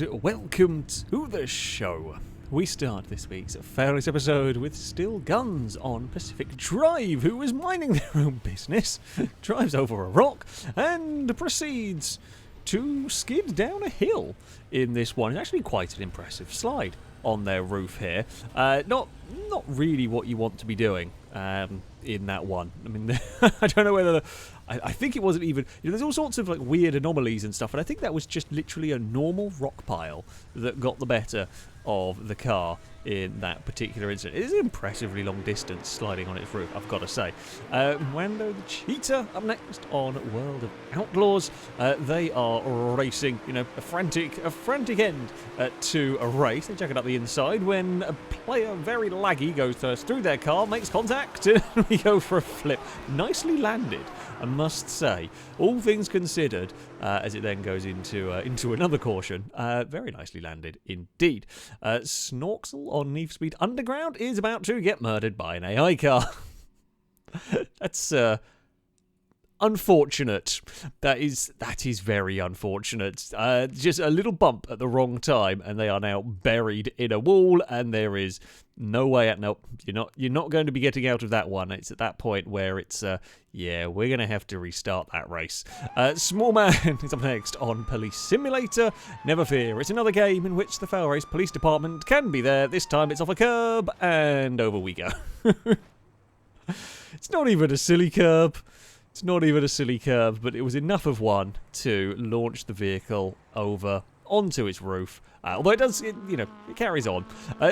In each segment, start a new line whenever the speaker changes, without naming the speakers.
and welcome to the show. We start this week's FailRace episode with Still Guns on Pacific Drive, who is minding their own business, drives over a rock, and proceeds to skid down a hill in this one. It's actually quite an impressive slide on their roof here. Not really what you want to be doing in that one. I mean, I don't know whether... I think it wasn't even... there's all sorts of like weird anomalies and stuff, and I think that was just literally a normal rock pile that got the better of the car in that particular incident. It is an impressively long distance sliding on its roof, I've got to say. Wando the Cheetah up next on World of Outlaws. They are racing, a frantic end to a race. They check it up the inside when a player, very laggy, goes through their car, makes contact, and we go for a flip. Nicely landed, I must say. All things considered, as it then goes into another caution. Very nicely landed indeed. Snorksel on Need for Speed Underground is about to get murdered by an AI car. That's unfortunate. That is very unfortunate. Just a little bump at the wrong time, and they are now buried in a wall, and there is no way out. Nope, you're not going to be getting out of that one. It's at that point where it's we're going to have to restart that race. Small Man is up next on Police Simulator. Never fear, it's another game in which the FailRace Police Department can be there. This time it's off a curb, and over we go. It's not even a silly curb. It's not even a silly curve, but it was enough of one to launch the vehicle over onto its roof. Although it does, it carries on.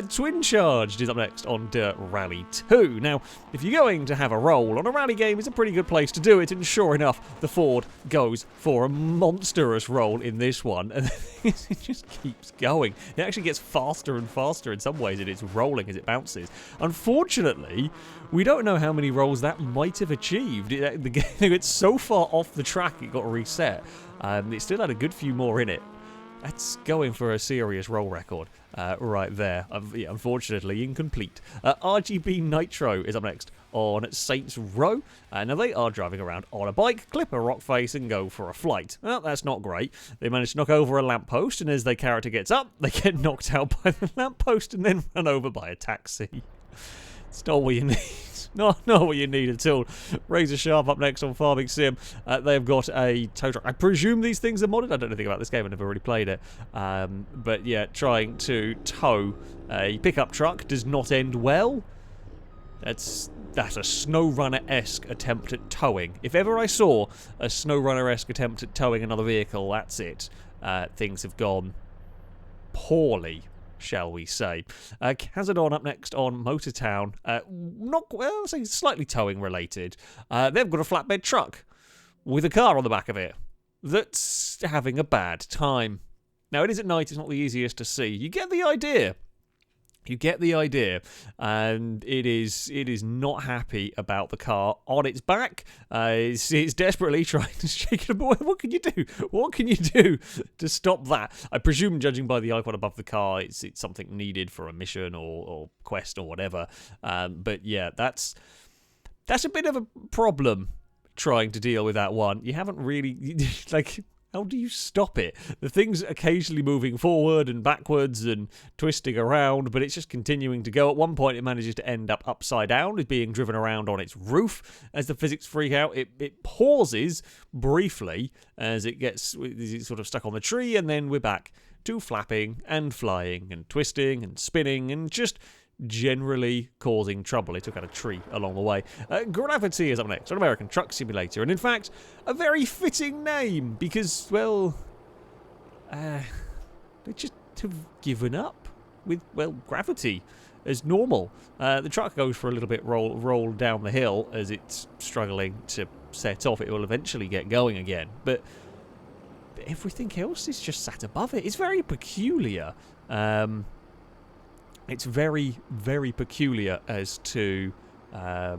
Twin Charged is up next on Dirt Rally 2. Now, if you're going to have a roll on a rally game, it's a pretty good place to do it, and sure enough, the Ford goes for a monstrous roll in this one, and it just keeps going. It actually gets faster and faster in some ways, and it's rolling as it bounces. Unfortunately, we don't know how many rolls that might have achieved. It's so far off the track, it got reset. It still had a good few more in it. That's going for a serious roll record right there. Unfortunately, incomplete. RGB Nitro is up next on Saints Row. Now, they are driving around on a bike, clip a rock face, and go for a flight. Well, that's not great. They manage to knock over a lamppost, and as their character gets up, they get knocked out by the lamppost and then run over by a taxi. It's not what you need. Not what you need at all. Razor Sharp up next on Farming Sim. They've got a tow truck. I presume these things are modded. I don't know anything about this game. I've never really played it. But yeah, trying to tow a pickup truck does not end well. That's a SnowRunner-esque attempt at towing. If ever I saw a SnowRunner-esque attempt at towing another vehicle, that's it. Things have gone poorly, shall we say. Kazadon up next on Motortown. Say slightly towing related. They've got a flatbed truck with a car on the back of it that's having a bad time. Now, it is at night. It's not the easiest to see. You get the idea. And it is not happy about the car on its back. It's desperately trying to shake it away. What can you do? What can you do to stop that? I presume, judging by the icon above the car, it's something needed for a mission or quest or whatever. But yeah, that's a bit of a problem trying to deal with that one. You haven't really how do you stop it? The thing's occasionally moving forward and backwards and twisting around, but it's just continuing to go. At one point, it manages to end up upside down, is being driven around on its roof. As the physics freak out, it pauses briefly as it's sort of stuck on the tree, and then we're back to flapping and flying and twisting and spinning and just generally causing trouble. It took out a tree along the way. Gravity is up next on American Truck Simulator, and in fact, a very fitting name because, well, they just have given up with, gravity as normal. The truck goes for a little bit roll down the hill as it's struggling to set off. It will eventually get going again, but everything else is just sat above it. It's very peculiar. It's very, very peculiar as to... I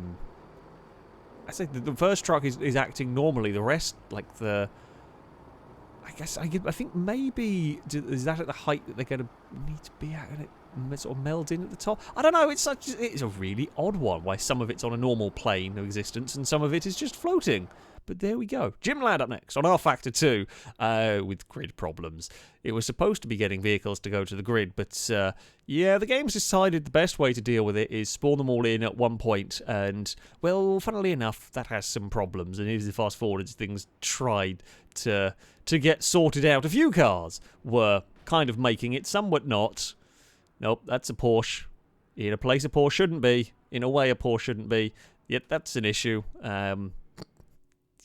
say the first truck is acting normally. The rest, I think maybe... Is that at the height that they're going to need to be at? And it sort of melds in at the top? I don't know. It's a really odd one. Why some of it's on a normal plane of existence and some of it is just floating. But there we go. Gymland up next on R Factor 2 with grid problems. It was supposed to be getting vehicles to go to the grid, but yeah, the game's decided the best way to deal with it is spawn them all in at one point, and, well, funnily enough, that has some problems, and as fast forward as things tried to get sorted out, a few cars were kind of making it, some were not. Nope, that's a Porsche. In a place a Porsche shouldn't be. In a way a Porsche shouldn't be. Yet that's an issue.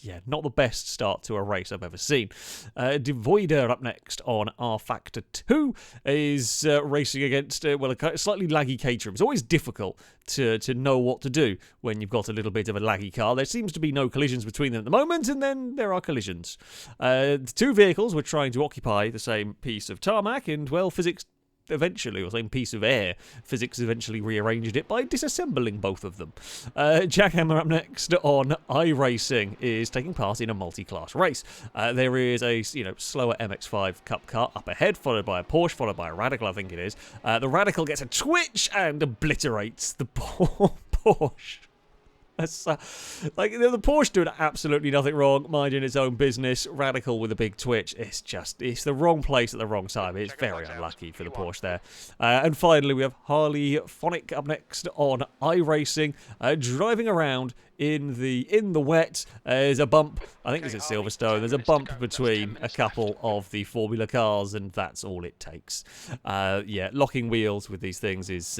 Yeah, not the best start to a race I've ever seen. Devoider up next on R Factor 2 is racing against, well, a slightly laggy Caterham. It's always difficult to know what to do when you've got a little bit of a laggy car. There seems to be no collisions between them at the moment, and then there are collisions. The two vehicles were trying to occupy the same piece of tarmac, and, well, physics eventually, or same piece of air, physics eventually rearranged it by disassembling both of them. Jackhammer up next on iRacing is taking part in a multi-class race. There is a slower MX-5 Cup car up ahead, followed by a Porsche, followed by a Radical, I think it is. The Radical gets a twitch and obliterates the poor Porsche. That's, like, the Porsche doing absolutely nothing wrong, minding its own business. Radical with a big twitch. It's the wrong place at the wrong time. It's very unlucky for the Porsche there. And finally, we have Harley Phonic up next on iRacing, driving around in the wet. There's a bump. I think it's at Silverstone. There's a bump between a couple of the Formula cars, and that's all it takes. Yeah, locking wheels with these things is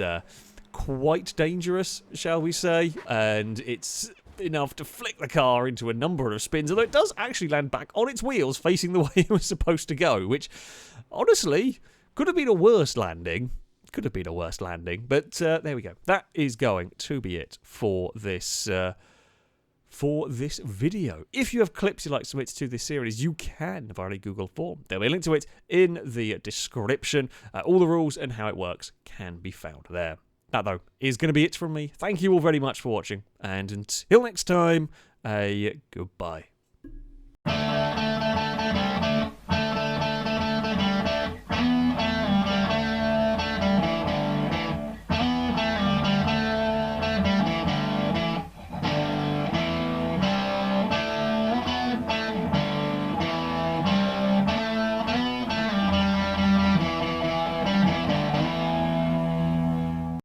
quite dangerous, shall we say, and it's enough to flick the car into a number of spins, although it does actually land back on its wheels facing the way it was supposed to go, which honestly could have been a worse landing. But there we go. That is going to be it for this video. If you have clips you'd like to submit to this series, you can via a Google form. There'll be a link to it in the description. All the rules and how it works can be found there. That, though, is going to be it from me. Thank you all very much for watching, and until next time, goodbye.